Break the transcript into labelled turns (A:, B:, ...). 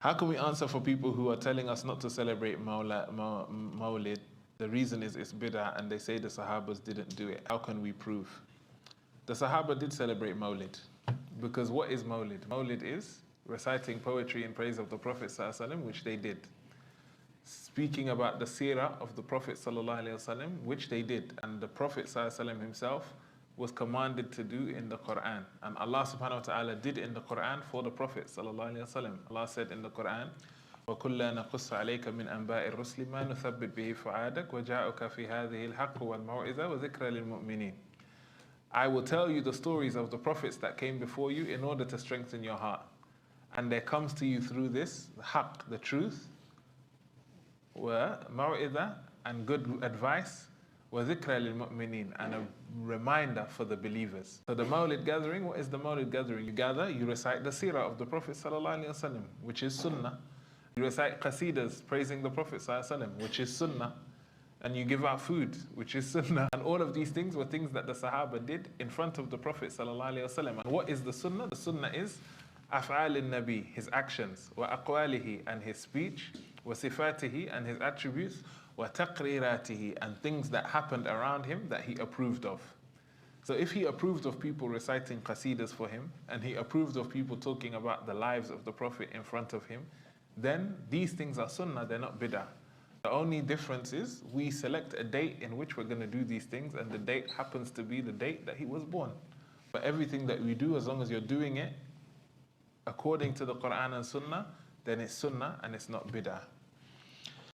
A: How can we answer for people who are telling us not to celebrate Mawlid? The reason is it's bid'ah and they say the Sahabas didn't do it. How can we prove? The Sahaba did celebrate Mawlid. Because what is Mawlid? Mawlid is reciting poetry in praise of the Prophet ﷺ, which they did. Speaking about the seerah of the Prophet ﷺ, which they did. And the Prophet ﷺ himself was commanded to do in the Quran. And Allah subhanahu wa ta'ala did in the Quran for the Prophet ﷺ. Allah said in the Quran, وَكُلَّا نَقُصَّ عَلَيْكَ مِنْ أَنْبَاءِ الرُّسْلِ مَا نُثَبِّتْ بِهِ فُعَادَكَ وَجَاءُكَ فِي هَذِهِ الْحَقُّ وَالْمَوْعِظَةُ وَذِكْرَى لِلْمُؤْمِنِينَ. I will tell you the stories of the prophets that came before you in order to strengthen your heart. And there comes to you through this, the haqq, the truth, وَمَوْعِظَةُ, and good advice, وَذِكْرَى لِلْمُؤْمِنِينَ, and a reminder for the believers. So the Mawlid gathering, what is the Mawlid gathering? You gather, you recite the seerah of the Prophet ﷺ, which is Sunnah. You recite qasidas praising the Prophet ﷺ, which is Sunnah. And you give out food, which is Sunnah. And all of these things were things that the Sahaba did in front of the Prophet ﷺ. And what is the Sunnah? The Sunnah is أفعال النبي, his actions, وأقواله, and his speech, وصفاته, and his attributes, وتقريراته, and things that happened around him that he approved of. So if he approved of people reciting qasidas for him, and he approved of people talking about the lives of the Prophet in front of him, then these things are Sunnah, they're not bid'ah. The only difference is we select a date in which we're going to do these things, and the date happens to be the date that he was born. But everything that we do, as long as you're doing it according to the Quran and Sunnah, then it's Sunnah and it's not bid'ah.